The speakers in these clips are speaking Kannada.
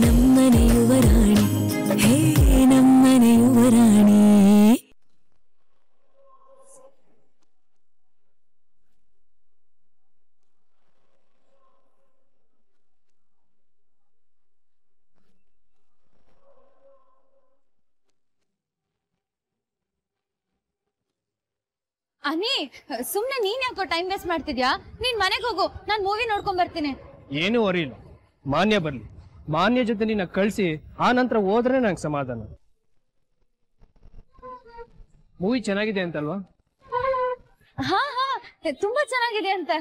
ನಮ್ಮನೆ ಯುವರಾಣಿ ಹೇ ನಮ್ಮನೆ ಯುವರಾಣಿ. ಅನಿ ಸುಮ್ನೆ ನೀನ್ ಯಾಕೋ ಟೈಮ್ ವೇಸ್ಟ್ ಮಾಡ್ತಿದ್ಯಾ? ನೀನ್ ಮನೆಗೆ ಹೋಗು, ನಾನ್ ಮೂವಿ ನೋಡ್ಕೊಂಡ್ ಬರ್ತೀನಿ. ಏನು ವರಿ ಇಲ್ಲ, ಮಾನ್ಯ ಬರ್ಲಿ. ಮಾನ್ಯ ಜೊತೆ ನಿನ್ನ ಕಳ್ಸಿ ಆ ನಂತರ ಹೋದ್ರೆ ನಂಗೆ ಸಮಾಧಾನ. ಮೂವಿ ಚೆನ್ನಾಗಿದೆ ಅಂತಲ್ವಾ? ಹಾ ಹಾ ತುಂಬಾ ಚೆನ್ನಾಗಿದೆ ಅಂತ.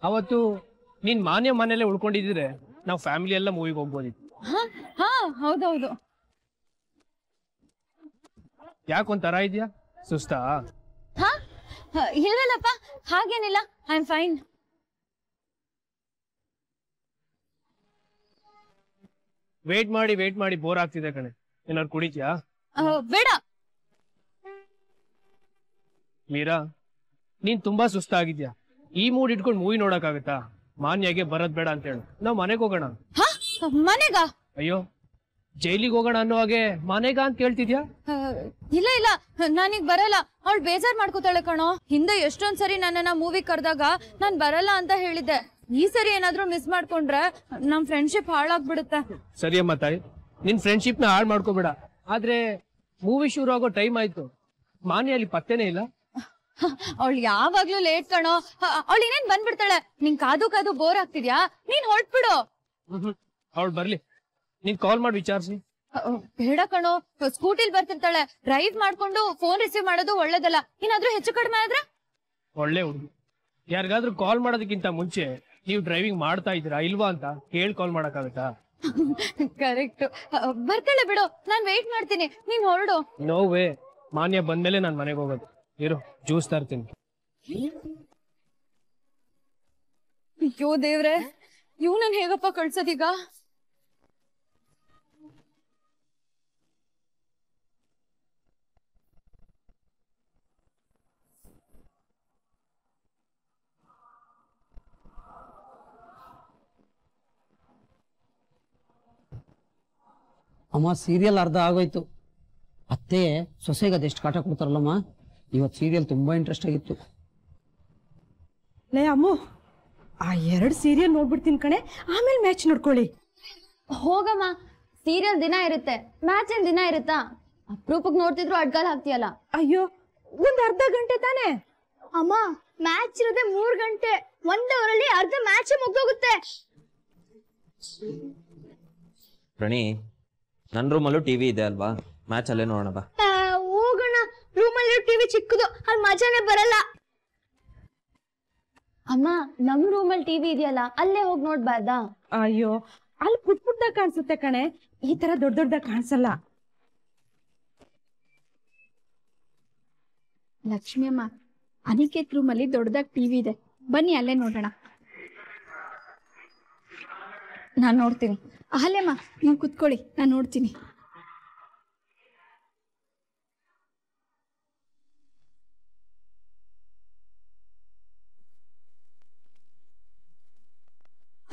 ಅವತ್ತು ನೀನ್ ಮಾನ್ಯ ಮನೆಯಲ್ಲೇ ಉಳ್ಕೊಂಡಿದ್ರೆ ನಾವು ಫ್ಯಾಮಿಲಿ ಎಲ್ಲ ಮೂವಿಗೆ ಹೋಗ್ಬೋದಿತ್ತು. ಹಾ ಹೌದೌದು. ಯಾಕೊಂತರ ಇದೆಯಾ? ಸುಸ್ತಾ? ಹಾ ಇಲ್ಲಲ್ಲಪ್ಪ, ಹಾಗೇನಿಲ್ಲ, ಐ ಆಮ್ ಫೈನ್. ವೇಟ್ ಮಾಡಿ ಬೋರ್ ಆಗ್ತಿದೆ ಕಣೆ. ಏನಾದ್ರು ಕುಡಿತ್ಯಾ? ಬೇಡ. ಮೀರಾ, ನೀನ್ ತುಂಬಾ ಸುಸ್ತಾಗಿದ್ಯಾ. ಈ ಮೂಡ್ ಇಟ್ಕೊಂಡು ಮೂವಿ ನೋಡಕ್ಕಾಗತ್ತಾ? ಮಾನ್ಯಗೆ ಬರದ್ ಬೇಡ ಅಂತ ಹೇಳು, ನಾವ್ ಮನೆಗೆ ಹೋಗೋಣ. ಮನೆಗ? ಅಯ್ಯೋ, ಜೈಲಿಗೆ ಹೋಗೋಣ ಅನ್ನೋ ಹಾಗೆ ಮನೆಗ ಅಂತ ಕೇಳ್ತಿದ್ಯಾ? ಇಲ್ಲ ಇಲ್ಲ, ನಾನೀಗ ಬರಲ್ಲ. ಅವಳು ಬೇಜಾರ್ ಮಾಡ್ಕೋತಾಳೆ ಕಣೋ. ಹಿಂದೆ ಎಷ್ಟೊಂದ್ ಸರಿ ನನ್ನನ್ನ ಮೂವಿ ಕರೆದಾಗ ನಾನ್ ಬರಲ್ಲ ಅಂತ ಹೇಳಿದ್ದೆ. ಈ ಸರಿ ಏನಾದ್ರೂ ಮಿಸ್ ಮಾಡ್ಕೊಂಡ್ರೆ ನಮ್ ಫ್ರೆಂಡ್ಶಿಪ್ ಹಾಳಾಗ್ಬಿಡುತ್ತೆ. ಸರಿ ಅಮ್ಮ ತಾಯಿ, ನಿನ್ ಫ್ರೆಂಡ್ಶಿಪ್ ನ ಹಾಳು ಮಾಡ್ಕೋಬೇಡ. ಆದ್ರೆ ಮೂವಿ ಶುರು ಆಗೋ ಟೈಮ್ ಆಯ್ತು, ಮಾನ್ಯ ಅಲ್ಲಿ ಪತ್ತೆನೇ ಇಲ್ಲ. ಅವಳು ಯಾವಾಗ್ಲೂ ಲೇಟ್ ಕಣೋ. ಅವಳು ಇನ್ನೇನ್ ಬಂದ್ಬಿಡ್ತಾಳೆ. ನಿಂಗ್ ಕಾದು ಬೋರ್ ಆಗ್ತಿದ್ಯಾ? ನೀನ್ ಹೊರಟ್ಬಿಡು. ಅವಳು ಬರ್ಲಿ, ನೀನ್ ಕಾಲ್ ಮಾಡಿ ವಿಚಾರಿಸಿ. ಬೇಡ ಕಣೋ, ಸ್ಕೂಟಿಲ್ ಬರ್ತಿರ್ತಾಳೆ. ಡ್ರೈವ್ ಮಾಡ್ಕೊಂಡು ಫೋನ್ ರಿಸೀವ್ ಮಾಡೋದು ಒಳ್ಳೇದಲ್ಲ. ಏನಾದ್ರೂ ಹೆಚ್ಚು ಕಡಿಮೆ ಆದ್ರೆ? ಒಳ್ಳೆ ಹುಡುಗಿ. ಯಾರಿಗಾದ್ರೂ ಕಾಲ್ ಮಾಡೋದಕ್ಕಿಂತ ಮುಂಚೆ ನೀವು ಡ್ರೈವಿಂಗ್ ಮಾಡ್ತಾ ಇದ್ದೀರಾ ಇಲ್ವಾ ಅಂತ ಕೇಳಿ ಕಾಲ್ ಮಾಡಕ್ಕಾಗತ್ತಾ? ಕರೆಕ್ಟ್. ಬರ್ತಾಳೆ ಬಿಡು, ನಾನ್ ವೇಟ್ ಮಾಡ್ತೀನಿ, ನೀನ್ ಹೊರಡು. ನೋ ವೇ, ಮಾನ್ಯ ಬಂದ್ಮೇಲೆ ನಾನ್ ಮನೆಗೆ ಹೋಗೋದು. ಇರು, ಜ್ಯೂಸ್ ತರ್ತೀನಿ. ಅಯ್ಯೋ ದೇವ್ರೆ, ಇವ್ನನ್ ಹೇಗಪ್ಪ ಕಳ್ಸೋದೀಗ? ಅಮ್ಮ ಸೀರಿಯಲ್ ಅರ್ಧ ಆಗೋಯ್ತು. ಅತ್ತೆ ಸೊಸೆಗೆ ಅದೆಷ್ಟು ಕಾಟ ಕೊಡ್ತಾರಲ್ಲಮ್ಮ. ಇವತ್ತು ಸೀರಿಯಲ್ ತುಂಬಾ ಇಂಟ್ರೆಸ್ಟ್ ಆಗಿತ್ತು. ಲೇ ಅಮ್ಮು, ಆ 2 ಸೀರಿಯಲ್ ನೋಡ್ಬಿಡ್ತೀನಿ ಕಣೆ, ಆಮೇಲೆ ಮ್ಯಾಚ್ ನೋಡ್ಕೊಳ್ಳಿ. ಹೋಗಮ್ಮ, ಸೀರಿಯಲ್ ದಿನ ಇರುತ್ತೆ, ಮ್ಯಾಚ್ ಏನ್ ದಿನ ಇರುತ್ತಾ? ಅಪ್ರೂಪಕ್ ನೋಡ್ತಿದ್ರು ಅಡ್ಗಾಲ್ ಹಾಕ್ತಿಯಲ್ಲ. ಅಯ್ಯೋ, ಒಂದ್ ಅರ್ಧ ಗಂಟೆ ತಾನೆ ಅಮ್ಮ. ಮ್ಯಾಚ್ ಇರೋದೆ 3 ಗಂಟೆ, 1 ಅವರಲ್ಲಿ ಅರ್ಧ ಮ್ಯಾಚ್ ಮುಗ್ದೋಗುತ್ತೆ. ಪ್ರಣಿ, ನನ್ನ ರೂಮಲ್ಲೂ ಟಿವಿ ಇದೆ ಅಲ್ವಾ, ಮ್ಯಾಚ್ ಅಲ್ಲೇ ನೋಡೋಣ ಬಾ. ಹೋಗೋಣ, ರೂಮಲ್ಲಿ ಟಿವಿ ಚಿಕ್ಕದು, ಅಲ್ಲಿ ಮಜಾನೇ ಬರಲ್ಲ. ಅಮ್ಮ, ನಮ್ ರೂಮಲ್ಲಿ ಟಿವಿ ಇದೆಯಲ್ಲ, ಅಲ್ಲೇ ಹೋಗಿ ನೋಡ್ಬಾರ್ದಾ? ಅಯ್ಯೋ, ಅಲ್ಲಿ ಪುಟ್ ಪುಟ್ದಾಗ ಕಾಣಿಸುತ್ತೆ ಕಣೆ, ಈ ತರ ದೊಡ್ಡ ದೊಡ್ಡದಾಗ ಕಾಣಿಸಲ್ಲ. ಲಕ್ಷ್ಮಿ ಅಮ್ಮ, ಅನಿಕೇತ್ ರೂಮಲ್ಲಿ ದೊಡ್ಡದಾಗ ಟಿವಿ ಇದೆ, ಬನ್ನಿ ಅಲ್ಲೇ ನೋಡೋಣ. ನಾನ್ ನೋಡ್ತೀನಿ. ಅಹಲ್ಯಮ್ಮ, ನೀವು ಕುತ್ಕೊಳ್ಳಿ, ನಾನು ನೋಡ್ತೀನಿ.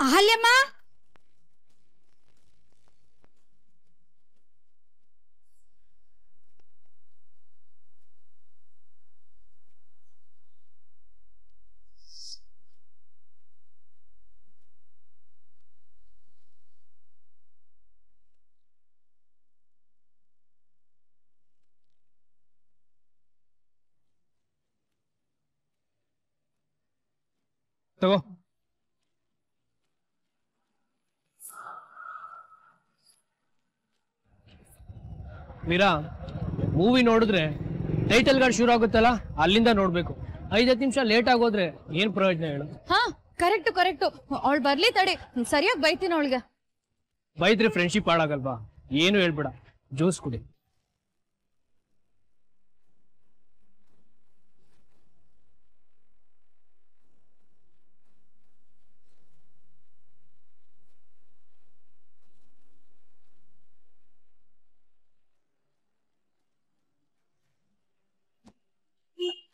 ಅಹಲ್ಯಮ್ಮ, ತಗೋ. ಮೀರಾ, ಮೂವಿ ನೋಡಿದ್ರೆ ಟೈಟಲ್ ಗಾರ್ಡ್ ಶುರು ಆಗುತ್ತಲ್ಲ, ಅಲ್ಲಿಂದ ನೋಡ್ಬೇಕು. 5 ನಿಮಿಷ ಲೇಟ್ ಆಗೋದ್ರೆ ಏನ್ ಪ್ರಯೋಜನ ಹೇಳು? ಹಾ ಕರೆಕ್ಟು. ಅವಳು ಬರ್ಲಿ ತಡಿ, ಸರಿಯಾಗಿ ಬೈತೀನಿ ಅವಳಿಗೆ. ಬೈದ್ರೆ ಫ್ರೆಂಡ್ಶಿಪ್ ಹಾಳಾಗಲ್ವಾ? ಏನು ಹೇಳ್ಬೇಡ, ಜ್ಯೂಸ್ ಕುಡಿ.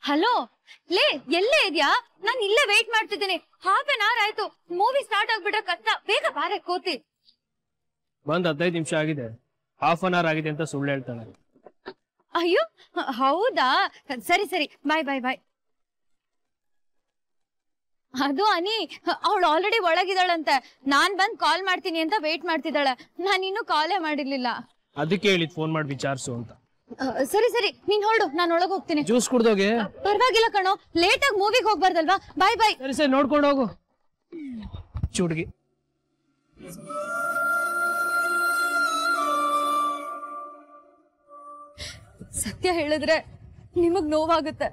ಹಲೋ ಲೇ, ಎಲ್ಲೇ ಇದ್ಯಾ? ನಾನು ಇಲ್ಲೇ ವೇಟ್ ಮಾಡ್ತಿದ್ದೀನಿ. 1/2 an hour ಆಯ್ತು. ಮೂವಿ ಸ್ಟಾರ್ಟ್ ಆಗ್ಬಿಟ್ರೆ ಕಷ್ಟ. ಬೇಗ ಬಾರೆ ಕೋತಿ. ಬಂದ್ 15 ನಿಮಿಷ ಆಗಿದೆ, ಹಾಫ್ ಅನ್ ಅವರ್ ಆಗಿದೆ ಅಂತ ಸುಳ್ಳು ಹೇಳ್ತಾಳೆ. ಅಯ್ಯೋ ಹೌದಾ, ಸರಿ ಸರಿ, ಬಾಯ್ ಬಾಯ್ ಬಾಯ್. ಅದು ಅನಿ, ಅವಳು ಆಲ್ರೆಡಿ ಒಳಗಿದ್ದಾಳಂತೆ. ನಾನ್ ಬಂದ್ ಕಾಲ್ ಮಾಡ್ತೀನಿ ಅಂತ ವೇಟ್ ಮಾಡ್ತಿದ್ದಾಳೆ. ನಾನು ಇನ್ನೂ ಕಾಲೇ ಮಾಡಿರ್ಲಿಲ್ಲ. ಅದಕ್ಕೆ ಹೇಳಿದ್ ಫೋನ್ ಮಾಡಿ ವಿಚಾರಿಸು ಅಂತ. ಸರಿ ಸರಿ, ನೀನ್ ಹೊರಡು, ನಾನು ಒಳಗೆ ಹೋಗ್ತೀನಿ. ಜ್ಯೂಸ್ ಕುಡ್ದೋಗೆ. ಪರವಾಗಿಲ್ಲ ಕಣೋ, ಲೇಟ್ ಆಗಿ ಮೂವಿಗೆ ಹೋಗ್ಬಾರ್ದಲ್ವಾ. ಬಾಯ್ ಬಾಯ್. ಸರಿ ಸರಿ, ನೋಡ್ಕೊಂಡು ಹೋಗು ಚುಡ್ಗಿ. ಸತ್ಯ ಹೇಳಿದ್ರೆ ನಿಮಗ್ ನೋವಾಗುತ್ತೆ,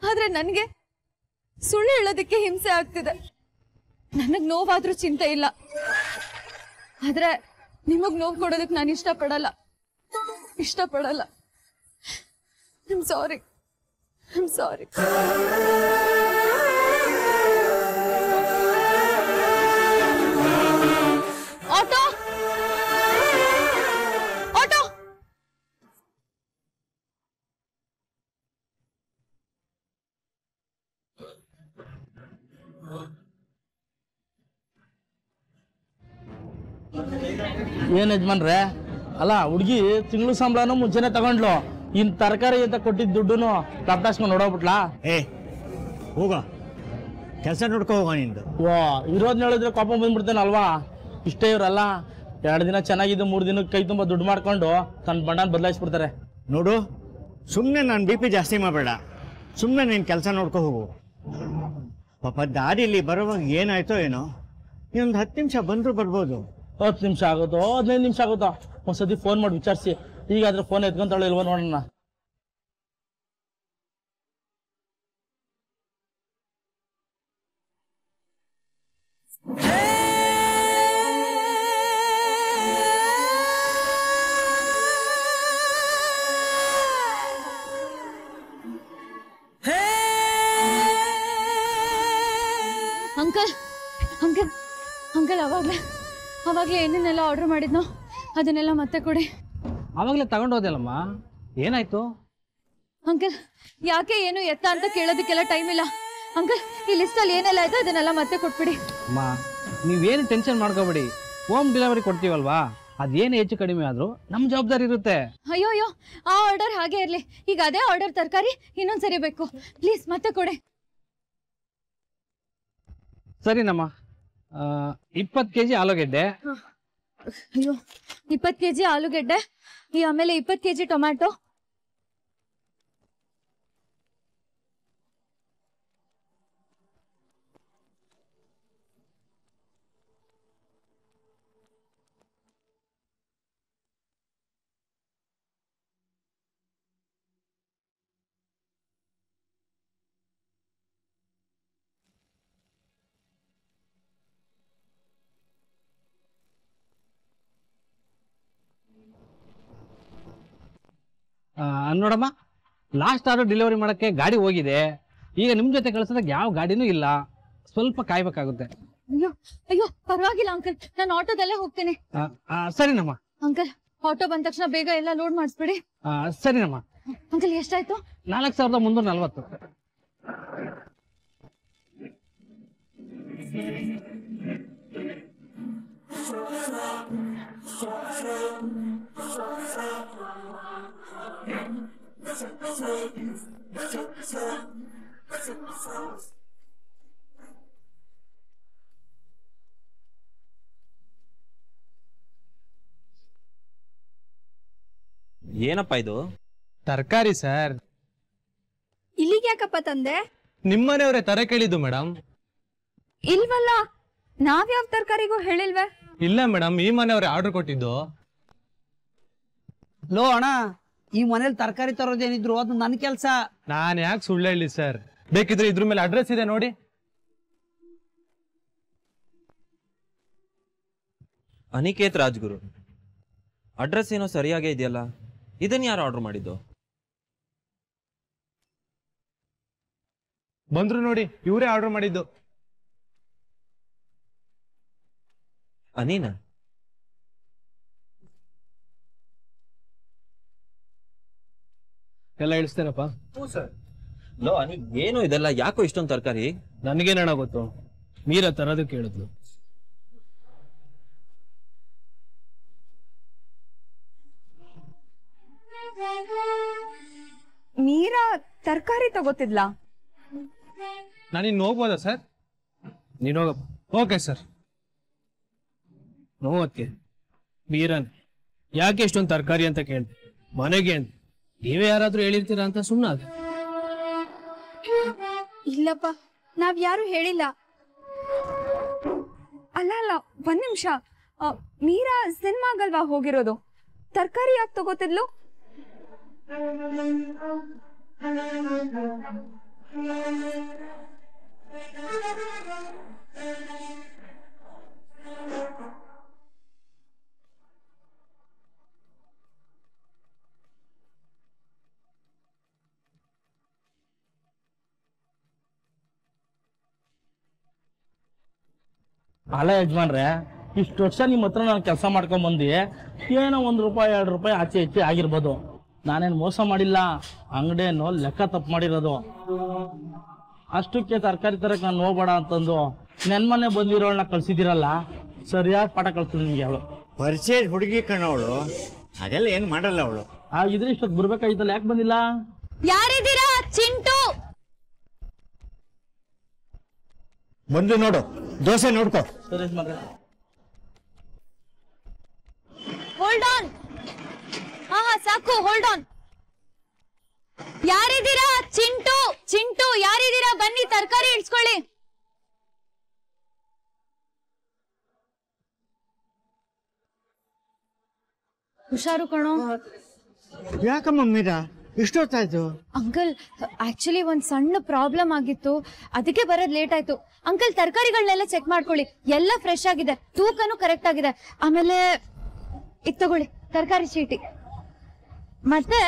ಆದ್ರೆ ನನ್ಗೆ ಸುಳ್ಳು ಹೇಳೋದಕ್ಕೆ ಹಿಂಸೆ ಆಗ್ತಿದೆ. ನನಗ್ ನೋವಾದ್ರೂ ಚಿಂತೆ ಇಲ್ಲ, ಆದ್ರೆ ನಿಮಗ್ ನೋವು ಕೊಡೋದಕ್ಕೆ ನಾನು ಇಷ್ಟಪಡಲ್ಲ. I'm sorry. ಆಟೋ ಏನ್ ಯಜಮಾನ್ರೆ, ಅಲ್ಲ ಹುಡುಗಿ ತಿಂಗಳು ಸಂಬಳನು ಮುಂಚೆನೆ ತಗೊಂಡ್ಲು, ಇನ್ ತರಕಾರಿ ಅಂತ ಕೊಟ್ಟಿದ್ ದುಡ್ಡುನು ತಪ್ಪಾಸ್ಕೊಂಡು ನೋಡೋಗ್ಬಿಟ್ಲಾ? ಹೋಗ ಕೆಲಸ ನೋಡ್ಕೊ ಹೋಗ ನಿಂದು. ವಾ, ಇರೋದ್ನ ಹೇಳಿದ್ರೆ ಕೋಪ ಬಂದ್ಬಿಡ್ತೇನಲ್ವಾ? ಇಷ್ಟೇ ಇವ್ರಲ್ಲ, 2 ದಿನ ಚೆನ್ನಾಗಿದ್ದು 3 ದಿನಕ್ಕೆ ಕೈ ತುಂಬ ದುಡ್ಡು ಮಾಡ್ಕೊಂಡು ತನ್ನ ಬಣ್ಣನ ಬದಲಾಯಿಸ್ಬಿಡ್ತಾರೆ. ನೋಡು, ಸುಮ್ಮನೆ ನಾನು BP ಜಾಸ್ತಿ ಮಾಡಬೇಡ, ಸುಮ್ಮನೆ ನೀನು ಕೆಲಸ ನೋಡ್ಕೊ ಹೋಗು. ಪಾಪ ದಾರಿಲಿ ಬರೋವಾಗ ಏನಾಯ್ತೋ ಏನೋ, ಇನ್ನೊಂದು 10 ನಿಮಿಷ ಬಂದರೂ ಬರ್ಬೋದು. 10 ನಿಮಿಷ ಆಗುತ್ತೋ 15 ನಿಮಿಷ ಆಗುತ್ತೋ, ಒಂದ್ಸತಿ ಫೋನ್ ಮಾಡಿ ವಿಚಾರಿಸಿ. ಈಗಾದ್ರೆ ಫೋನ್ ಎತ್ಕೊಂತಾಳೆ ಇಲ್ವೋ ನೋಡೋಣ. ಅಂಕಲ್ ಅಂಕಲ್ ಅಂಕಲ್, ಅವಾಗ್ಲೇ ಏನೇನೆಲ್ಲ ಆರ್ಡರ್ ಮಾಡಿದ್ನೋ ಅದನ್ನೆಲ್ಲ ಮತ್ತೆ ಕೊಡಿ. ಅವಾಗಲೇ ತಗೊಂಡೋದಲ್ಲಮ್ಮ, ಏನಾಯ್ತು? ಅಂಕಲ್, ಯಾಕೆ ಏನು ಎತ್ತ ಅಂತ ಕೇಳೋದಕ್ಕೆಲ್ಲ ಟೈಮ್ ಇಲ್ಲ. ಅಂಕಲ್, ಈ ಲಿಸ್ಟಲ್ಲಿ ಏನೆಲ್ಲ ಆಯ್ತು ಅದನ್ನೆಲ್ಲ ಮತ್ತೆ ಕೊಟ್ಬಿಡಿ. ಅಮ್ಮ, ನೀವೇನು ಟೆನ್ಷನ್ ಮಾಡ್ಕೋಬೇಡಿ, ಹೋಮ್ ಡೆಲಿವರಿ ಕೊಡ್ತೀವಲ್ವಾ, ಅದೇನು ಹೆಚ್ಚು ಕಡಿಮೆ ಆದ್ರೂ ನಮ್ಮ ಜವಾಬ್ದಾರಿ ಇರುತ್ತೆ. ಅಯ್ಯೋ ಆ ಆರ್ಡರ್ ಹಾಗೆ ಇರ್ಲಿ. ಈಗ ಅದೇ ಆರ್ಡರ್ ತರಕಾರಿ ಇನ್ನೊಂದ್ಸರಿ ಬೇಕು, ಪ್ಲೀಸ್ ಮತ್ತೆ ಕೊಡಿ. ಸರಿನಮ್ಮ, 20 kg ಆಲೂಗೆಡ್ಡೆ. ಅಯ್ಯೋ, 20 kg ಆಲೂಗೆಡ್ಡೆ, ಆಮೇಲೆ 20 kg ಟೊಮ್ಯಾಟೊ. ನೋಡಮ್ಮ, ಲಾಸ್ಟ್ ಆರ್ಡರ್ ಡೆಲಿವರಿ ಮಾಡಕ್ಕೆ ಗಾಡಿ ಹೋಗಿದೆ. ಈಗ ನಿಮ್ ಜೊತೆ ಕಳ್ಸೋದಕ್ಕೆ ಯಾವ ಗಾಡಿನೂ ಇಲ್ಲ, ಸ್ವಲ್ಪ ಕಾಯ್ಬೇಕಾಗುತ್ತೆ. ಅಯ್ಯೋ ಅಯ್ಯೋ, ಪರವಾಗಿಲ್ಲ ಅಂಕಲ್, ನಾನು ಆಟೋದಲ್ಲೇ ಹೋಗ್ತೀನಿ. ಸರಿನಮ್ಮ. ಅಂಕಲ್, ಆಟೋ ಬಂದ ತಕ್ಷಣ ಬೇಗ ಎಲ್ಲ ಲೋಡ್ ಮಾಡಿಸ್ಬಿಡಿ. ಸರಿನಮ್ಮ. ಅಂಕಲ್, ಎಷ್ಟಾಯ್ತು? 4340. ಏನಪ್ಪ ಇದು? ತರಕಾರಿ ಸರ್. ಇಲ್ಲಿಗೆ ಯಾಕಪ್ಪ ತಂದೆ? ನಿಮ್ಮನೆಯವರೇ ತರ ಕೇಳಿದ್ದು ಮೇಡಮ್. ಇಲ್ವಲ್ಲ, ನಾವ್ಯಾವ ತರಕಾರಿಗೂ ಹೇಳಿಲ್ವೇ? ಇಲ್ಲ ಮೇಡಮ್, ಈ ಮನೆಯವರೇ ಆರ್ಡರ್ ಕೊಟ್ಟಿದ್ದು. ಲೋ ಅಣ್ಣ, ಈ ಮನೇಲಿ ತರಕಾರಿ ತರೋದೇನಿದ್ರು ಅದು ನನ್ನ ಕೆಲಸ. ನಾನು ಯಾಕೆ ಸುಳ್ಳು ಹೇಳಿ ಸರ್, ಬೇಕಿದ್ರೆ ಇದ್ರ ಮೇಲೆ ಅಡ್ರೆಸ್ ಇದೆ ನೋಡಿ. ಅನಿಕೇತ್ ರಾಜ್ಗುರು, ಅಡ್ರೆಸ್ ಏನೋ ಸರಿಯಾಗೇ ಇದೆಯಲ್ಲ, ಇದನ್ನ ಯಾರು ಆರ್ಡರ್ ಮಾಡಿದ್ದು? ಬಂದ್ರು ನೋಡಿ, ಇವರೇ ಆರ್ಡರ್ ಮಾಡಿದ್ದು. ಅನೀನಾ? ಎಲ್ಲ ಇಳಿಸ್ತೇನಪ್ಪ. ಲೋ ಅನಿ, ಏನು ಇದೆಲ್ಲ? ಯಾಕೋ ಇಷ್ಟೊಂದು ತರಕಾರಿ? ನನಗೇನಣ ಗೊತ್ತು, ಮೀರಾ ತರೋದಕ್ಕೆ ಹೇಳಿದ್ಲು. ಮೀರಾ ತರಕಾರಿ ತಗೋತಿದ್ಲಾ? ನಾನಿನ್ನು ಹೋಗ್ಬೋದಾ ಸರ್? ನೀನು ಹೋಗಪ್ಪ. Okay sir. ನೋವತ್ಗೆ ಮೀರನ್ ಯಾಕೆ ಎಷ್ಟೊಂದು ತರಕಾರಿ ಅಂತ ಕೇಳ್ದೆ, ಮನೆಗೆ ಅಂತ ನೀವೇ ಯಾರಾದ್ರೂ ಹೇಳಿರ್ತೀರಾ ಅಂತ ಸುಮ್ಮನಾದ. ಇಲ್ಲಪ್ಪ, ನಾವ್ ಯಾರು ಹೇಳಿಲ್ಲ. ಅಲ್ಲ ಅಲ್ಲ, ಒಂದ್ ನಿಮಿಷ. ಮೀರಾ ಸಿನಿಮಾಗಲ್ವಾ ಹೋಗಿರೋದು? ತರಕಾರಿ ಯಾಕೆ ತಗೋತಿದ್ಲು? ಅಲ್ಲ ಯಜಮಾನ್ರೆ, ಇಷ್ಟು ವರ್ಷ ನಿಮ್ಮ ಹತ್ರ ನಾನು ಕೆಲಸ ಮಾಡ್ಕೊಂಡ್ ಬಂದು ಏನೋ 1 ರೂಪಾಯಿ 2 ರೂಪಾಯಿ ಆಚೆ ಹೆಚ್ಚೆ ಆಗಿರ್ಬೋದು. ನಾನೇನು ಮೋಸ ಮಾಡಿಲ್ಲ, ಅಂಗಡಿಯನ್ನು ಲೆಕ್ಕ ತಪ್ಪು ಮಾಡಿರೋದು. ಅಷ್ಟಕ್ಕೆ ತರಕಾರಿ ತರಕ್ಕೆ ನಾನು ಹೋಗ್ಬೇಡ ಅಂತಂದು ನೆನ್ಮನೆ ಬಂದಿರೋಳನ್ನ ಕಳ್ಸಿದಿರಲ್ಲ, ಸರಿಯಾಗಿ ಪಾಠ ಕಳ್ಸಿದ್ರು ನಿಮ್ಗೆ. ಅವಳು ಪರಿಚಯ ಹುಡುಗಿ ಕಣವಳು, ಅದೆಲ್ಲ ಏನು ಮಾಡಲ್ಲ ಅವಳು. ಆಗಿದ್ರೆ ಇಷ್ಟೊತ್ತು ಬರ್ಬೇಕಾಗಿತ್ತಲ್ಲ, ಯಾಕೆ ಬಂದಿಲ್ಲ? ಯಾರಿದ್ದೀರಾ? ಚಿಂಟು ಬಂದು ನೋಡು, ದೋಸೆ ನೋಡ್ಕೋ. ಸರಿ ಯಜಮಾನ್ರೆ. Hold on. ಹಾ ಸಾಕು, ಹೋಲ್ಡ್ ಆನ್. ಯಾರಿದ್ದೀರಾ? ಚಿಂಟು ಚಿಂಟು ಯಾರಿದ್ದೀರಾ? ಬನ್ನಿ ತರಕಾರಿ ಇಡ್ಸ್ಕೊಳ್ಳಿ. ಹುಷಾರು ಕಣೋ. ಯಾಕಮ್ಮ ಮೀರಾ ಇಷ್ಟೊತ್ತಾಯ್ತು? ಅಂಕಲ್, ಆಕ್ಚುಲಿ ಒಂದ್ ಸಣ್ಣ ಪ್ರಾಬ್ಲಮ್ ಆಗಿತ್ತು, ಅದಕ್ಕೆ ಬರೋದ್ ಲೇಟ್ ಆಯ್ತು. ಅಂಕಲ್, ತರಕಾರಿಗಳನ್ನೆಲ್ಲ ಚೆಕ್ ಮಾಡ್ಕೊಳ್ಳಿ, ಎಲ್ಲ ಫ್ರೆಶ್ ಆಗಿದೆ, ತೂಕನೂ ಕರೆಕ್ಟ್ ಆಗಿದೆ. ಆಮೇಲೆ ಇದ್ ತಗೊಳ್ಳಿ ತರಕಾರಿ ಚೀಟಿ, ಮತ್ತೆ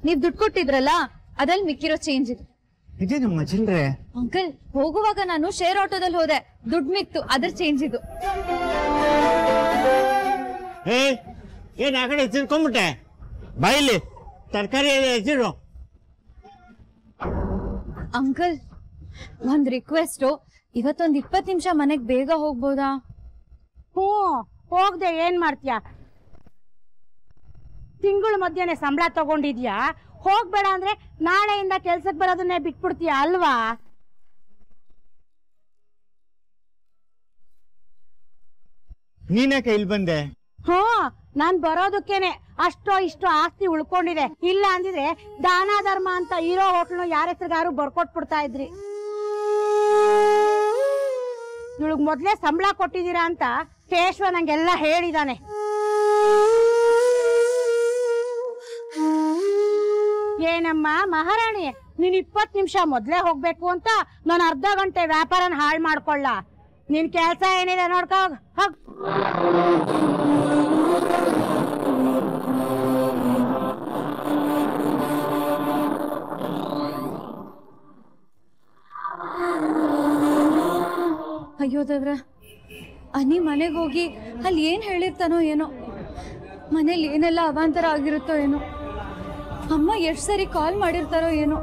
ನೀವ್ ದುಡ್ಡು ಕೊಟ್ಟಿದ್ರಲ್ಲ ಅದ್ರಲ್ಲಿ ಮಿಕ್ಕಿರೋ ಚೇಂಜ್ ಇದೆ. ಇದೇನಮ್ಮ ಚಿಲ್ರೆ? ಅಂಕಲ್, ಹೋಗುವಾಗ ನಾನು ಶೇರ್ ಆಟೋದಲ್ಲಿ ಹೋದೆ, ದುಡ್ಡು ಮಿಕ್ತು, ಅದ್ರ ಚೇಂಜ್ ಇದು. ಏನ್ ಆ ಕಡೆ ತಿಳ್ಕೊಂಬಿಟ್ಟೆ? ಬಾಯಿಲಿ ತರಕಾರಿ ಹೆಚ್ಚಿರು. ಅಂಕಲ್, ಒಂದ್ ರಿಕ್ವೆಸ್ಟ್, ಇವತ್ತೊಂದ್ 20 ನಿಮಿಷ ಮನೆಗ್ ಬೇಗ ಹೋಗ್ಬೋದಾ? ಹೋಗ್ದೆ ಏನ್ ಮಾಡ್ತೀಯಾ? ತಿಂಗಳ ಮಧ್ಯಾಹ್ನ ಸಂಬಳ ತಗೊಂಡಿದ್ಯಾ? ಹೋಗ್ಬೇಡ ಅಂದ್ರೆ ನಾಳೆಯಿಂದ ಕೆಲ್ಸಕ್ಕೆ ಬರೋದನ್ನೇ ಬಿಟ್ಬಿಡ್ತೀಯ ಅಲ್ವಾ? ನೀನ್ಯಾಕೆ ಇಲ್ಲಿ ಬಂದೆ? ನಾನ್ ಬರೋದಕ್ಕೇನೆ ಅಷ್ಟೋ ಇಷ್ಟೋ ಆಸ್ತಿ ಉಳ್ಕೊಂಡಿದೆ. ಇಲ್ಲ ಅಂದಿದ್ರೆ ದಾನ ಧರ್ಮ ಅಂತ ಇರೋ ಹೋಟ್ಲು ಯಾರ ಹೆಸರಿಗಾರು ಬರ್ಕೊಟ್ಬಿಡ್ತಾ ಇದ್ರಿ. ಇವಳಿಗೆ ಮೊದ್ಲೇ ಸಂಬಳ ಕೊಟ್ಟಿದ್ದೀರಾ ಅಂತ ಕೇಶವ ನಂಗೆಲ್ಲ ಹೇಳಿದಾನೆ. ಏನಮ್ಮ ಮಹಾರಾಣಿ, ನೀನ್ 20 ನಿಮಿಷ ಮೊದ್ಲೇ ಹೋಗ್ಬೇಕು ಅಂತ ನಾನು ಅರ್ಧ ಗಂಟೆ ವ್ಯಾಪಾರನ ಹಾಳು ಮಾಡ್ಕೊಳ್ಳ. ನಿನ್ ಕೆಲ್ಸ ಏನಿದೆ ನೋಡ್ಕೋ. ಅಯ್ಯೋ ದೇವ್ರ, ಅನಿ ಮನೆಗೆ ಹೋಗಿ ಅಲ್ಲಿ ಏನ್ ಹೇಳಿರ್ತಾನೋ ಏನೋ, ಮನೇಲಿ ಏನೆಲ್ಲ ಅವಾಂತರ ಆಗಿರುತ್ತೋ ಏನೋ, ಅಮ್ಮ ಎಷ್ಟ್ ಸರಿ ಕಾಲ್ ಮಾಡಿರ್ತಾರೋ ಏನೋ.